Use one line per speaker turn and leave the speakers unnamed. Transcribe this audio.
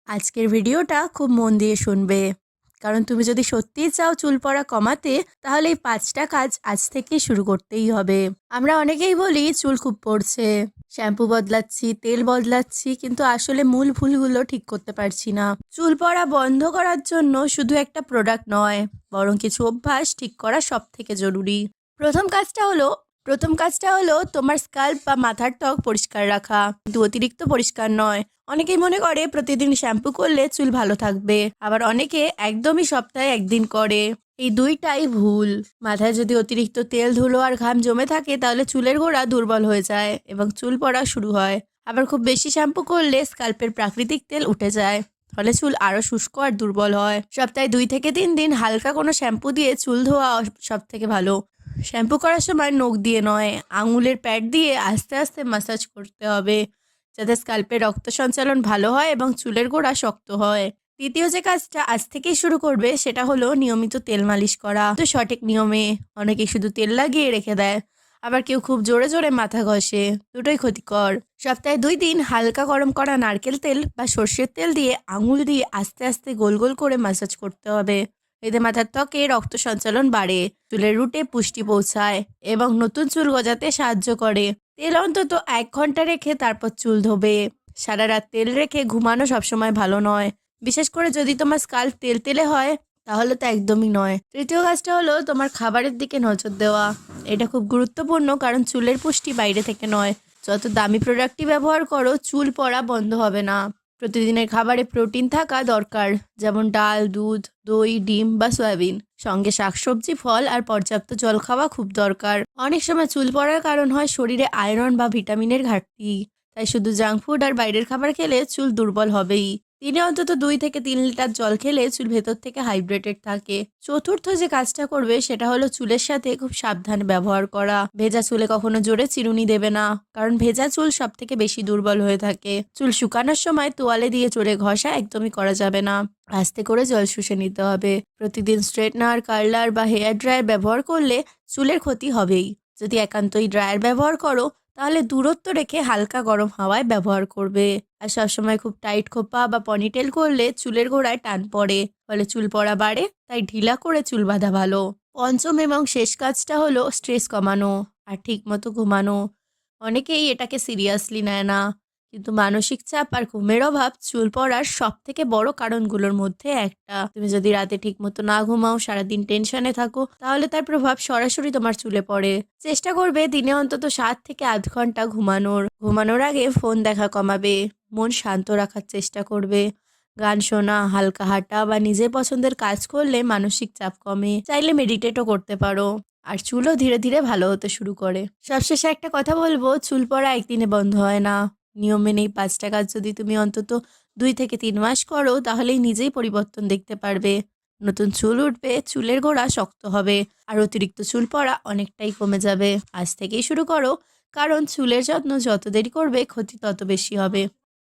আজকের ভিডিওটা খুব মন দিয়ে শুনবে, কারণ তুমি যদি সত্যিই চাও চুল পড়া কমাতে, তাহলে এই 5টা কাজ আজ থেকেই শুরু করতেই হবে। আমরা অনেকেই বলি চুল খুব পড়ছে, শ্যাম্পু বদলাচ্ছি, তেল বদলাচ্ছি, কিন্তু আসলে মূল ভুলগুলো ঠিক করতে পারছি না। চুল পড়া বন্ধ করার জন্য শুধু একটা প্রোডাক্ট নয়, বরং কিছু অভ্যাস ঠিক করা সব থেকে জরুরি। প্রথম কাজটা হলো তোমার স্কাল্প বা মাথার ত্বক পরিষ্কার রাখা, কিন্তু অতিরিক্ত পরিষ্কার নয়। অনেকেই মনে করে প্রতিদিন শ্যাম্পু করলে চুল ভালো থাকবে, আবার অনেকে একদমই সপ্তাহে একদিন করে। এই দুইটাই ভুল। মাথায় যদি অতিরিক্ত তেল, ধুলো আর ঘাম জমে থাকে, তাহলে চুলের গোড়া দুর্বল হয়ে যায় এবং চুল পড়া শুরু হয়। আবার খুব বেশি শ্যাম্পু করলে স্কাল্পের প্রাকৃতিক তেল উঠে যায়, ফলে চুল আরো শুষ্ক আর দুর্বল হয়। সপ্তাহে 2 থেকে 3 দিন হালকা কোনো শ্যাম্পু দিয়ে চুল ধোয়া সব থেকে ভালো। শ্যাম্পু করার সময় নখ দিয়ে নয়, আঙুলের প্যাড দিয়ে আস্তে আস্তে ম্যাসাজ করতে হবে, যাতে স্কাল্পে রক্ত সঞ্চালন ভালো হয় এবং চুলের গোড়া শক্ত হয়। দ্বিতীয় যে কাজটা আজ থেকেই শুরু করবে, সেটা হলো নিয়মিত তেল মালিশ করা, তো সঠিক নিয়মে। অনেকে শুধু তেল লাগিয়ে রেখে দেয়, আবার কেউ খুব জোরে জোরে মাথা ঘষে, দুটোই ক্ষতিকর। সপ্তাহে 2 দিন হালকা গরম করা নারকেল তেল বা সর্ষের তেল দিয়ে আঙুল দিয়ে আস্তে আস্তে গোল গোল করে ম্যাসাজ করতে হবে। এতে মাথার ত্বকে রক্ত সঞ্চালন বাড়ে, চুলের রুটে পুষ্টি পৌঁছায় এবং নতুন চুল গজাতে সাহায্য করে। তেল অন্তত 1 ঘন্টা রেখে তারপর চুল ধোবে। সারা রাত তেল রেখে ঘুমানো সবসময় ভালো নয়, বিশেষ করে যদি তোমার স্কাল্প তেলতেলে হয়, তাহলে তো একদমই নয়। তৃতীয় কাজটা হলো তোমার খাবারের দিকে নজর দেওয়া। এটা খুব গুরুত্বপূর্ণ, কারণ চুলের পুষ্টি বাইরে থেকে নয়। যত দামি প্রোডাক্টই ব্যবহার করো, চুল পড়া বন্ধ হবে না। প্রতিদিনের খাবারে প্রোটিন থাকা দরকার, যেমন ডাল, দুধ, দই, ডিম বা সয়াবিন। সঙ্গে শাকসবজি, ফল আর পর্যাপ্ত জল খাওয়া খুব দরকার। অনেক সময় চুল পড়ার কারণ হয় শরীরে আয়রন বা ভিটামিনের ঘাটতি, তাই শুধু জাঙ্ক ফুড আর বাইরের খাবার খেলে চুল দুর্বল হবেই। দিনে অন্তত 2 থেকে 3 লিটার জল খেলে চুল ভেতর থেকে হাইড্রেটেড থাকে। চতুর্থ যে কাজটা করবে, সেটা হলো চুলের সাথে খুব সাবধানে ব্যবহার করা। ভেজা চুলে কখনো জোরে চিরুনি দেবে না, কারণ ভেজা চুল সব থেকে বেশি দুর্বল হয়ে থাকে। চুল শুকানোর সময় তোয়ালে দিয়ে জোরে ঘষা একদমই করা যাবে না, আস্তে করে জল শুষে নিতে হবে। প্রতিদিন স্ট্রেটনার, কার্লার বা হেয়ার ড্রায়ার ব্যবহার করলে চুলের ক্ষতি হবেই। যদি একান্তই ড্রায়ার ব্যবহার করো, তাহলে দূরত্ব রেখে হালকা গরম হাওয়ায় ব্যবহার করবে। আর সবসময় খুব টাইট খোপা বা পনিটেল করলে চুলের গোড়ায় টান পড়ে, ফলে চুল পড়া বাড়ে। তাই ঢিলা করে চুল বাঁধা ভালো। পঞ্চম এবং শেষ কাজটা হলো স্ট্রেস কমানো আর ঠিক মতো ঘুমানো। অনেকেই এটাকে সিরিয়াসলি নেয় না, কিন্তু মানসিক চাপ আর ঘুমের অভাব চুল পড়ার সব থেকে বড় কারণগুলোর মধ্যে একটা। তুমি যদি রাতে ঠিক মতো না ঘুমাও, সারাদিন টেনশনে থাকো, তাহলে তার প্রভাব সরাসরি তোমার চুলে পড়ে। চেষ্টা করবে দিনে অন্তত 7 থেকে 8 ঘন্টা ঘুমানোর আগে ফোন দেখা কমাবে, মন শান্ত রাখার চেষ্টা করবে। গান শোনা, হালকা হাঁটা বা নিজের পছন্দের কাজ করলে মানসিক চাপ কমে। চাইলে মেডিটেটও করতে পারো, আর চুলও ধীরে ধীরে ভালো হতে শুরু করে। সবশেষে একটা কথা বলবো, চুল পড়া একদিনে বন্ধ হয় না। নিয়ম মেনে এই 5টা কাজ যদি তুমি অন্তত 2 থেকে 3 মাস করো, তাহলেই নিজেই পরিবর্তন দেখতে পারবে। নতুন চুল উঠবে, চুলের গোড়া শক্ত হবে, আর অতিরিক্ত চুল পড়া অনেকটাই কমে যাবে। আজ থেকেই শুরু করো, কারণ চুলের যত্ন যত দেরি করবে, ক্ষতি তত বেশি হবে।